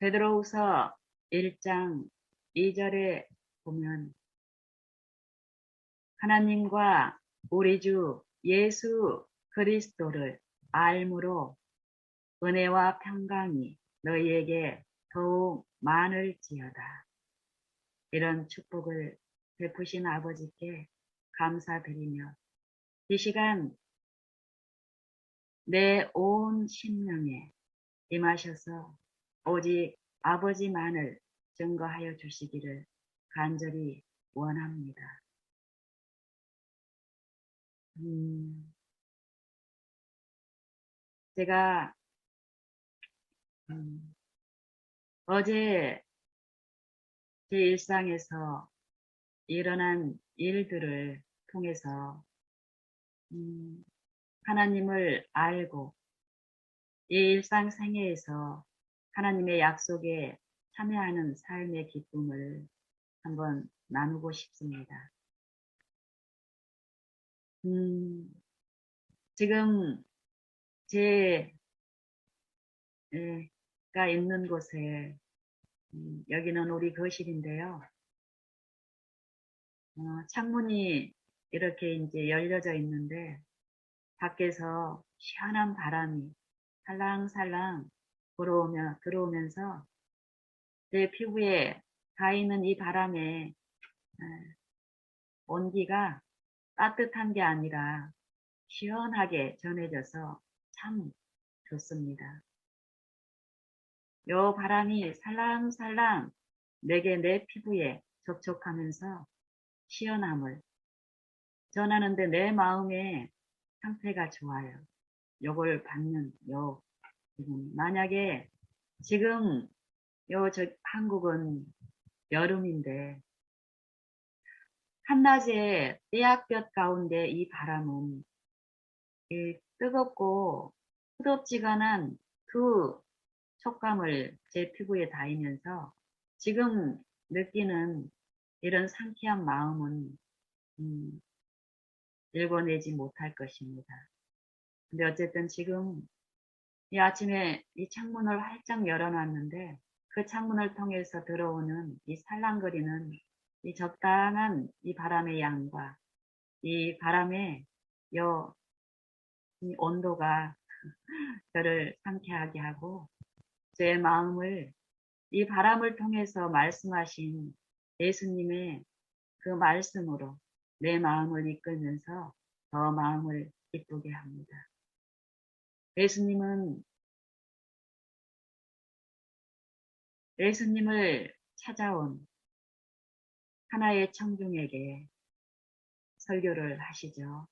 베드로후서 1장 2절에 보면 하나님과 우리 주 예수 그리스도를 알므로 은혜와 평강이 너희에게 더욱 많을지어다. 이런 축복을 베푸신 아버지께 감사드리며 이 시간 내 온 심령에 임하셔서 오직 아버지만을 증거하여 주시기를 간절히 원합니다. 제가 어제 제 일상에서 일어난 일들을 통해서 하나님을 알고 이 일상생애에서 하나님의 약속에 참여하는 삶의 기쁨을 한번 나누고 싶습니다. 지금 제가 있는 곳에 여기는 우리 거실인데요. 창문이 이렇게 이제 열려져 있는데 밖에서 시원한 바람이 살랑살랑 들어오면서 제 피부에 닿이는 이 바람에 온기가 따뜻한 게 아니라 시원하게 전해져서 참 좋습니다. 요 바람이 살랑살랑 내 피부에 접촉하면서 시원함을 전하는데 내 마음의 상태가 좋아요. 요걸 받는 만약에 지금 한국은 여름인데 한낮에 떼약볕 가운데 이 바람은 이 뜨겁고 후덥지근한 그 촉감을 제 피부에 닿으면서 지금 느끼는 이런 상쾌한 마음은 읽어내지 못할 것입니다. 근데 어쨌든 지금 이 아침에 이 창문을 활짝 열어놨는데 그 창문을 통해서 들어오는 이 살랑거리는 이 적당한 이 바람의 양과 이 바람의 이 온도가 저를 상쾌하게 하고 제 마음을 이 바람을 통해서 말씀하신 예수님의 그 말씀으로 내 마음을 이끌면서 더 마음을 기쁘게 합니다. 예수님을 찾아온 하나의 청중에게 설교를 하시죠.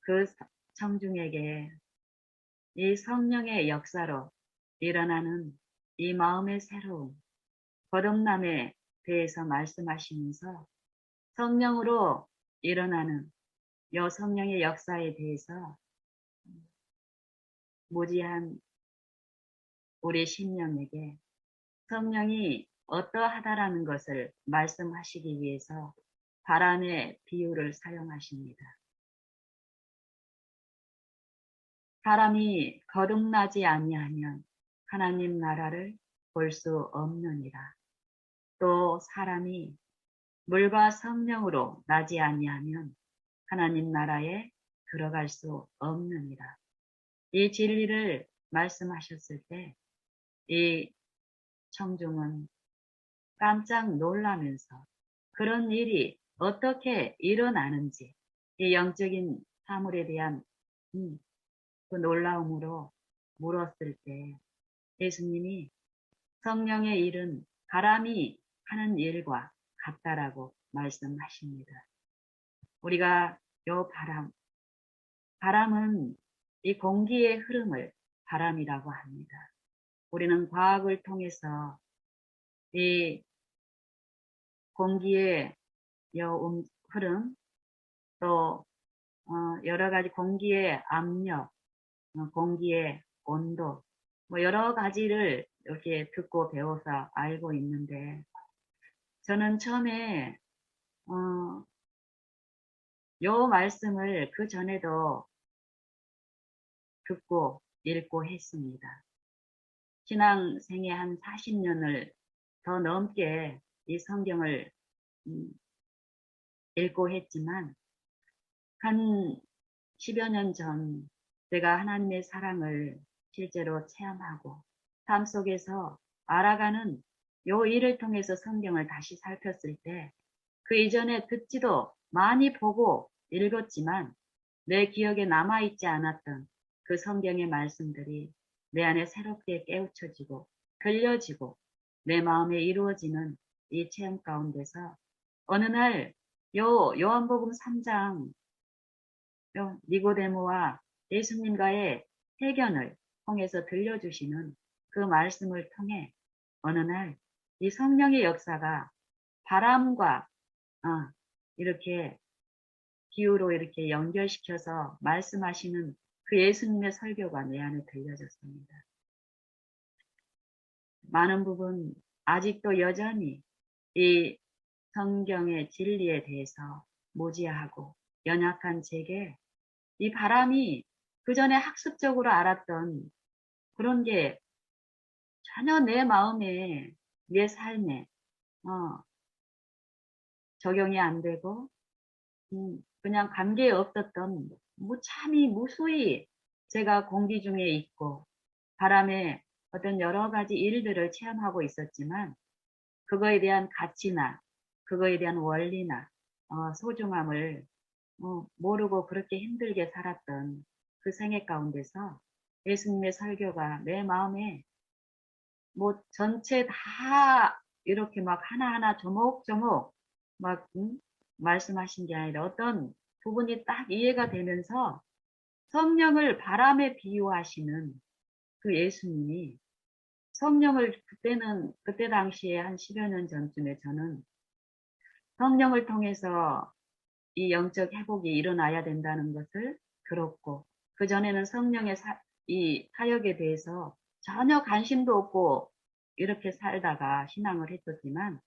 그 청중에게 이 성령의 역사로 일어나는 이 마음의 새로움, 거듭남에 대해서 말씀하시면서 성령으로 일어나는 성령의 역사에 대해서 무지한 우리 심령에게 성령이 어떠하다라는 것을 말씀하시기 위해서 바람의 비유를 사용하십니다. 사람이 거듭나지 아니하면 하나님 나라를 볼 수 없느니라. 또 사람이 물과 성령으로 나지 아니하면 하나님 나라에 들어갈 수 없느니라. 이 진리를 말씀하셨을 때 이 청중은 깜짝 놀라면서 그런 일이 어떻게 일어나는지 이 영적인 사물에 대한 그 놀라움으로 물었을 때 예수님이 성령의 일은 바람이 하는 일과 같다라고 말씀하십니다. 우리가 바람은 이 공기의 흐름을 바람이라고 합니다. 우리는 과학을 통해서 이 공기의 흐름, 또 여러 가지 공기의 압력, 공기의 온도, 여러 가지를 이렇게 듣고 배워서 알고 있는데, 저는 처음에 요 말씀을 그 전에도 듣고 읽고 했습니다. 신앙생애 한 40년을 더 넘게 이 성경을 음, 읽고 했지만 한 10여 년 전 내가 하나님의 사랑을 실제로 체험하고 삶 속에서 알아가는 요 일을 통해서 성경을 다시 살폈을 때 그 이전에 듣지도 많이 보고 읽었지만 내 기억에 남아있지 않았던 그 성경의 말씀들이 내 안에 새롭게 깨우쳐지고 들려지고 내 마음에 이루어지는 이 체험 가운데서 어느 날 요한복음 3장 니고데모와 예수님과의 회견을 통해서 들려주시는 그 말씀을 통해 어느 날 이 성령의 역사가 바람과 이렇게 비유로 이렇게 연결시켜서 말씀하시는 그 예수님의 설교가 내 안에 들려졌습니다. 많은 부분 아직도 여전히 이 성경의 진리에 대해서 모지하고 연약한 제게 이 바람이 그 전에 학습적으로 알았던 그런 게 전혀 내 마음에, 내 삶에 적용이 안 되고 그냥 관계에 없었던 참이 무수히 제가 공기 중에 있고 바람에 어떤 여러 가지 일들을 체험하고 있었지만 그거에 대한 가치나 그거에 대한 원리나 소중함을 모르고 그렇게 힘들게 살았던 그 생애 가운데서 예수님의 설교가 내 마음에 전체 다 이렇게 막 하나하나 조목조목 막 말씀하신 게 아니라 어떤 부분이 딱 이해가 되면서 성령을 바람에 비유하시는 그 예수님이 성령을 그때 당시에 한 10여 년 전쯤에 저는 성령을 통해서 이 영적 회복이 일어나야 된다는 것을 들었고 그전에는 성령의 이 사역에 대해서 전혀 관심도 없고 이렇게 살다가 신앙을 했었지만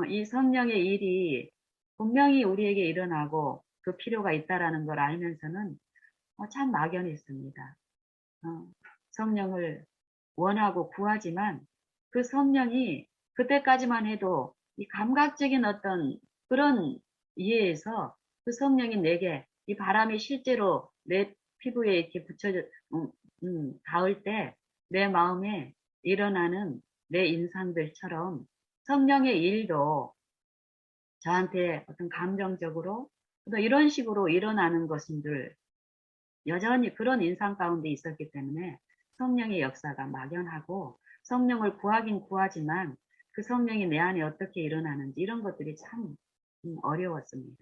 이 성령의 일이 분명히 우리에게 일어나고 그 필요가 있다라는 걸 알면서는 참 막연했습니다. 성령을 원하고 구하지만 그 성령이 그때까지만 해도 이 감각적인 어떤 그런 이해에서 그 성령이 내게 이 바람이 실제로 내 피부에 이렇게 붙여져 닿을 때 내 마음에 일어나는 내 인상들처럼 성령의 일도 저한테 어떤 감정적으로 또 이런 식으로 일어나는 것인들 여전히 그런 인상 가운데 있었기 때문에 성령의 역사가 막연하고 성령을 구하긴 구하지만 그 성령이 내 안에 어떻게 일어나는지 이런 것들이 참 어려웠습니다.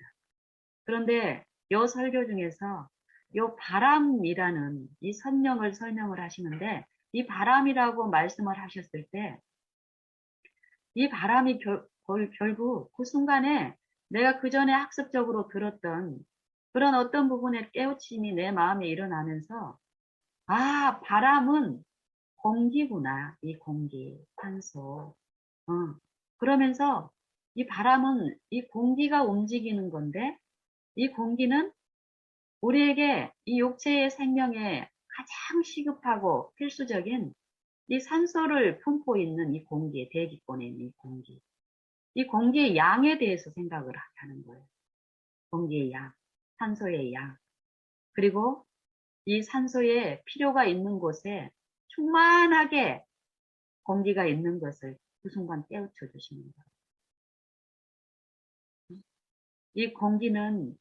그런데 요 설교 중에서 요 바람이라는 이 성령을 설명을 하시는데 이 바람이라고 말씀을 하셨을 때 이 바람이 결국 그 순간에 내가 그 전에 학습적으로 들었던 그런 어떤 부분의 깨우침이 내 마음에 일어나면서 바람은 공기구나. 이 공기, 산소. 그러면서 이 바람은 이 공기가 움직이는 건데 이 공기는 우리에게 이 육체의 생명에 가장 시급하고 필수적인 이 산소를 품고 있는 이 공기, 대기권에 있는 이 공기. 이 공기의 양에 대해서 생각을 하는 거예요. 공기의 양, 산소의 양. 그리고 이 산소에 필요가 있는 곳에 충만하게 공기가 있는 것을 그 순간 깨우쳐 주시는 거예요. 이 공기는,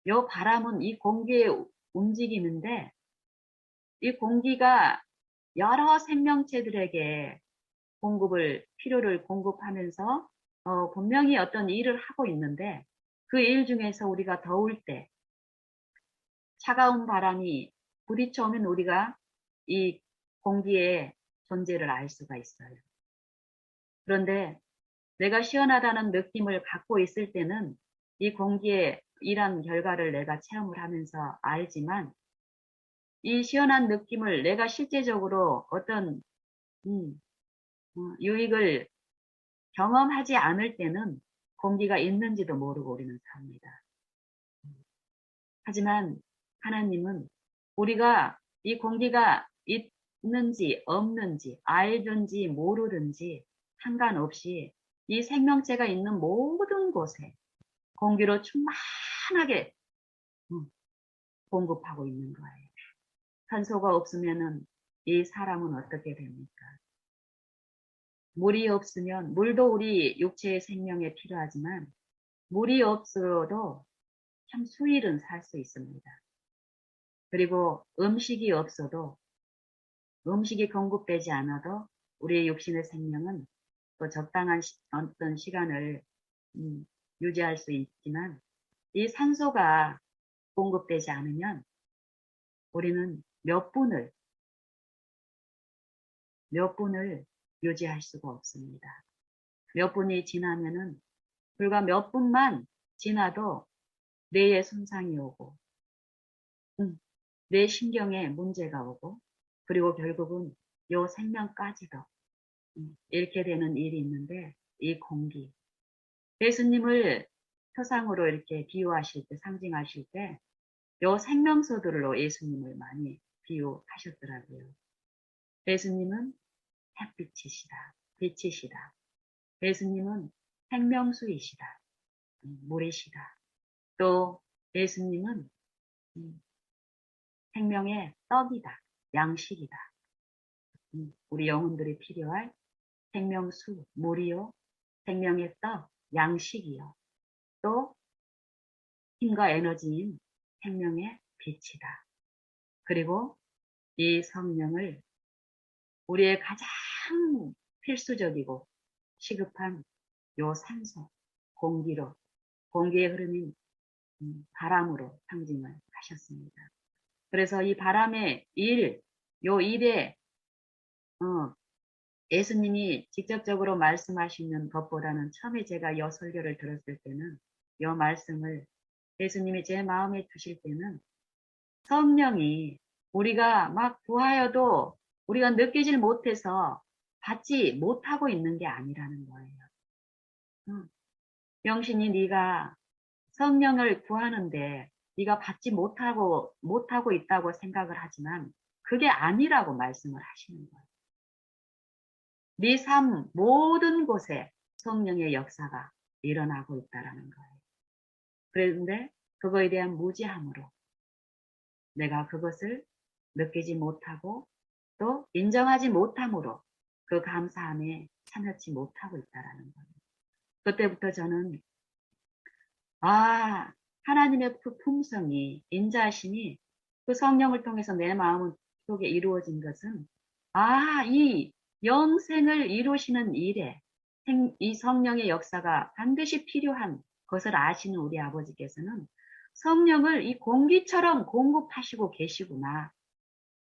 요 바람은 이 공기에 움직이는데 이 공기가 여러 생명체들에게 필요를 공급하면서 분명히 어떤 일을 하고 있는데 그 일 중에서 우리가 더울 때 차가운 바람이 부딪혀오면 우리가 이 공기의 존재를 알 수가 있어요. 그런데 내가 시원하다는 느낌을 갖고 있을 때는 이 공기의 일한 결과를 내가 체험을 하면서 알지만 이 시원한 느낌을 내가 실제적으로 어떤 유익을 경험하지 않을 때는 공기가 있는지도 모르고 우리는 삽니다. 하지만 하나님은 우리가 이 공기가 있는지 없는지 알든지 모르든지 상관없이 이 생명체가 있는 모든 곳에 공기로 충만하게 공급하고 있는 거예요. 산소가 없으면은 이 사람은 어떻게 됩니까? 물이 없으면, 물도 우리 육체의 생명에 필요하지만 물이 없어도 참 수일은 살 수 있습니다. 그리고 음식이 없어도, 음식이 공급되지 않아도 우리의 육신의 생명은 또 적당한 어떤 시간을 유지할 수 있지만, 이 산소가 공급되지 않으면 우리는 몇 분을 유지할 수가 없습니다. 몇 분이 지나면은 불과 몇 분만 지나도 뇌에 손상이 오고, 뇌 신경에 문제가 오고, 그리고 결국은 요 생명까지도 잃게 되는 일이 있는데, 이 공기. 예수님을 표상으로 이렇게 비유하실 때, 상징하실 때, 요 생명소들로 예수님을 많이 비유하셨더라고요. 예수님은 햇빛이시다. 빛이시다. 예수님은 생명수이시다. 물이시다. 또 예수님은 생명의 떡이다. 양식이다. 우리 영혼들이 필요할 생명수, 물이요. 생명의 떡, 양식이요. 또 힘과 에너지인 생명의 빛이다. 그리고 이 성령을 우리의 가장 필수적이고 시급한 요 산소, 공기로, 공기의 흐름인 바람으로 상징을 하셨습니다. 그래서 이 바람의 요 일에 예수님이 직접적으로 말씀하시는 것보다는 처음에 제가 요 설교를 들었을 때는 요 말씀을 예수님이 제 마음에 주실 때는 성령이 우리가 막 구하여도 우리가 느끼질 못해서 받지 못하고 있는 게 아니라는 거예요. 영신이 네가 성령을 구하는데 네가 받지 못하고 있다고 생각을 하지만 그게 아니라고 말씀을 하시는 거예요. 네 삶 모든 곳에 성령의 역사가 일어나고 있다라는 거예요. 그런데 그거에 대한 무지함으로 내가 그것을 느끼지 못하고 또 인정하지 못함으로 그 감사함에 참여치 못하고 있다라는 거예요. 그때부터 저는 하나님의 그 품성이, 인자하심이 그 성령을 통해서 내 마음 속에 이루어진 것은 이 영생을 이루시는 일에 이 성령의 역사가 반드시 필요한 것을 아시는 우리 아버지께서는 성령을 이 공기처럼 공급하시고 계시구나.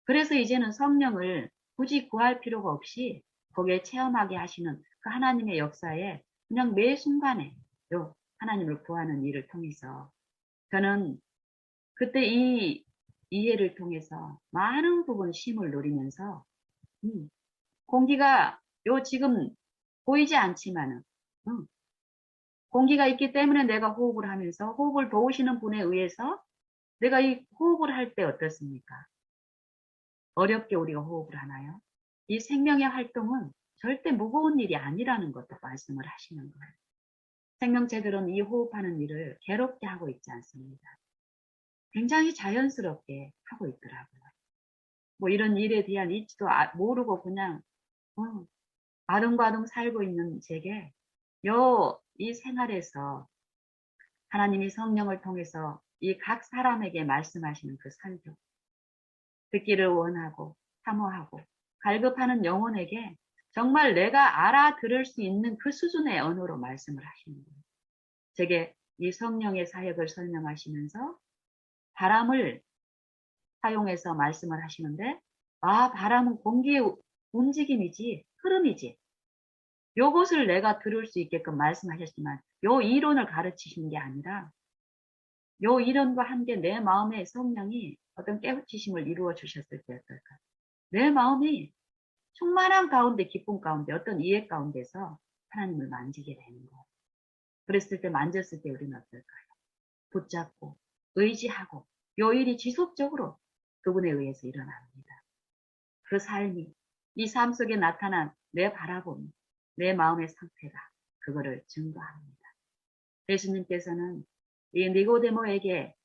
그래서 이제는 성령을 굳이 구할 필요가 없이 거기에 체험하게 하시는 그 하나님의 역사에 그냥 매 순간에 하나님을 구하는 일을 통해서 저는 그때 이 이해를 통해서 많은 부분 쉼을 누리면서 공기가 지금 보이지 않지만은 공기가 있기 때문에 내가 호흡을 하면서 호흡을 도우시는 분에 의해서 내가 이 호흡을 할 때 어떻습니까? 어렵게 우리가 호흡을 하나요? 이 생명의 활동은 절대 무거운 일이 아니라는 것도 말씀을 하시는 거예요. 생명체들은 이 호흡하는 일을 괴롭게 하고 있지 않습니다. 굉장히 자연스럽게 하고 있더라고요. 뭐 이런 일에 대한 이치도 모르고 그냥 아둥바둥 살고 있는 제게 이 생활에서 하나님이 성령을 통해서 이 각 사람에게 말씀하시는 그 설교, 듣기를 원하고 사모하고 갈급하는 영혼에게 정말 내가 알아들을 수 있는 그 수준의 언어로 말씀을 하시는 거예요. 제게 이 성령의 사역을 설명하시면서 바람을 사용해서 말씀을 하시는데 바람은 공기의 움직임이지 흐름이지. 요것을 내가 들을 수 있게끔 말씀하셨지만 요 이론을 가르치신 게 아니라 요 이론과 함께 내 마음에 성령이 어떤 깨우치심을 이루어 주셨을 때 어떨까? 내 마음이 충만한 가운데 기쁨 가운데 어떤 이해 가운데서 하나님을 만지게 되는 거예요. 그랬을 때 만졌을 때 우리는 어떨까요? 붙잡고 의지하고 요 일이 지속적으로 그분에 의해서 일어납니다. 그 삶이 이 삶 속에 나타난 내 바라봄, 내 마음의 상태가 그거를 증거합니다. 예수님께서는 이 니고데모에게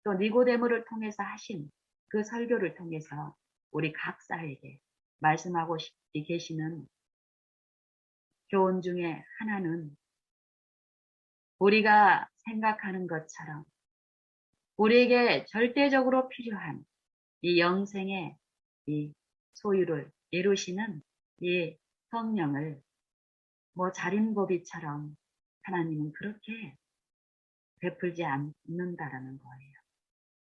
또 니고데모를 통해서 하신 그 설교를 통해서 우리 각자에게 말씀하고 계시는 교훈 중에 하나는 우리가 생각하는 것처럼 우리에게 절대적으로 필요한 이 영생의 이 소유를 이루시는 이 성령을 뭐 자린고비처럼 하나님은 그렇게 베풀지 않는다라는 거예요.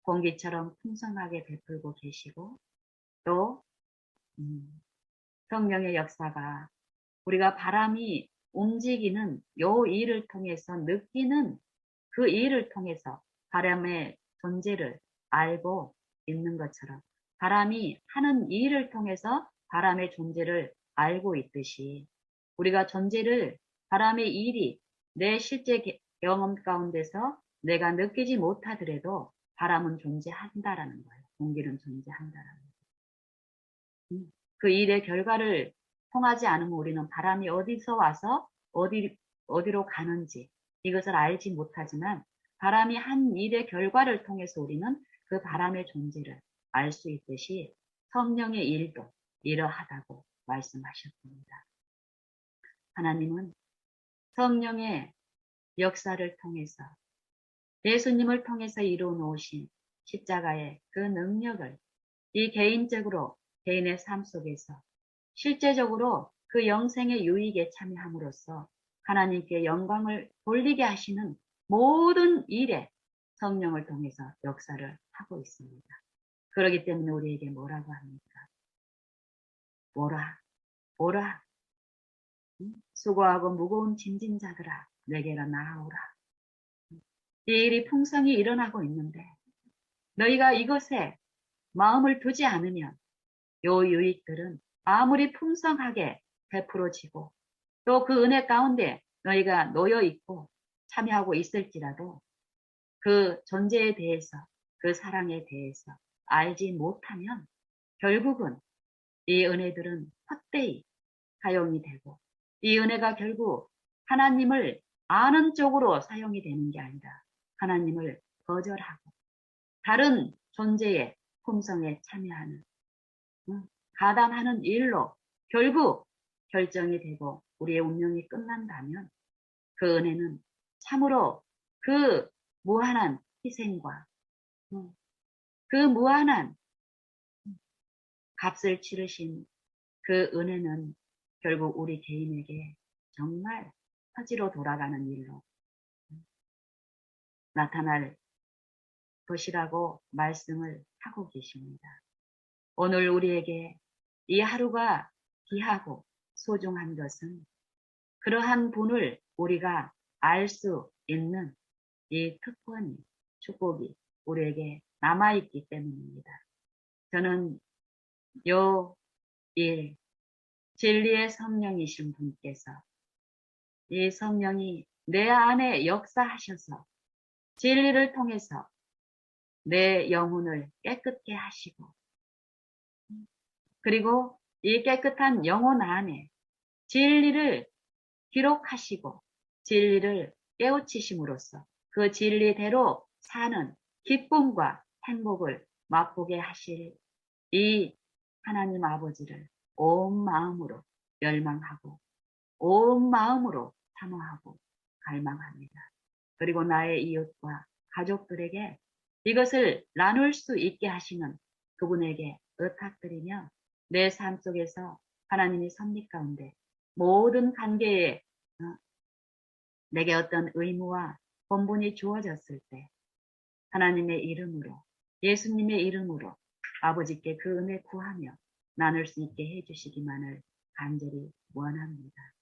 공기처럼 풍성하게 베풀고 계시고 또 성령의 역사가 우리가 바람이 움직이는 요 일을 통해서 느끼는 그 일을 통해서 바람의 존재를 알고 있는 것처럼 바람이 하는 일을 통해서 바람의 존재를 알고 있듯이 우리가 존재를 바람의 일이 내 실제 경험 가운데서 내가 느끼지 못하더라도 바람은 존재한다라는 거예요. 공기는 존재한다라는 거예요. 그 일의 결과를 통하지 않으면 우리는 바람이 어디서 와서 어디로 가는지 이것을 알지 못하지만 바람이 한 일의 결과를 통해서 우리는 그 바람의 존재를 알 수 있듯이 성령의 일도 이러하다고 말씀하셨습니다. 하나님은 성령의 역사를 통해서 예수님을 통해서 이루어 놓으신 십자가의 그 능력을 이 개인적으로 개인의 삶 속에서 실제적으로 그 영생의 유익에 참여함으로써 하나님께 영광을 돌리게 하시는 모든 일에 성령을 통해서 역사를 하고 있습니다. 그렇기 때문에 우리에게 뭐라고 합니까? 오라. 수고하고 무거운 짐진 자들아 내게로 나아오라. 이 일이 풍성히 일어나고 있는데 너희가 이것에 마음을 두지 않으면 요 유익들은 아무리 풍성하게 베풀어지고 또 그 은혜 가운데 너희가 놓여 있고 참여하고 있을지라도 그 존재에 대해서 그 사랑에 대해서 알지 못하면 결국은 이 은혜들은 헛되이 사용이 되고 이 은혜가 결국 하나님을 아는 쪽으로 사용이 되는 게 아니라 하나님을 거절하고 다른 존재의 품성에 참여하는 가담하는 일로 결국 결정이 되고 우리의 운명이 끝난다면 그 은혜는 참으로 그 무한한 희생과 그 무한한 값을 치르신 그 은혜는 결국 우리 개인에게 정말 터지로 돌아가는 일로 나타날 것이라고 말씀을 하고 계십니다. 오늘 우리에게 이 하루가 귀하고 소중한 것은 그러한 분을 우리가 알 수 있는 이 특권이 축복이 우리에게 남아있기 때문입니다. 저는 요 일, 진리의 성령이신 분께서 이 성령이 내 안에 역사하셔서 진리를 통해서 내 영혼을 깨끗게 하시고 그리고 이 깨끗한 영혼 안에 진리를 기록하시고 진리를 깨우치심으로써 그 진리대로 사는 기쁨과 행복을 맛보게 하실 이 하나님 아버지를 온 마음으로 열망하고 온 마음으로 사모하고 갈망합니다. 그리고 나의 이웃과 가족들에게 이것을 나눌 수 있게 하시는 그분에게 의탁드리며 내 삶 속에서 하나님이 섭리 가운데 모든 관계에 내게 어떤 의무와 본분이 주어졌을 때 하나님의 이름으로 예수님의 이름으로 아버지께 그 은혜 구하며 나눌 수 있게 해주시기만을 간절히 원합니다.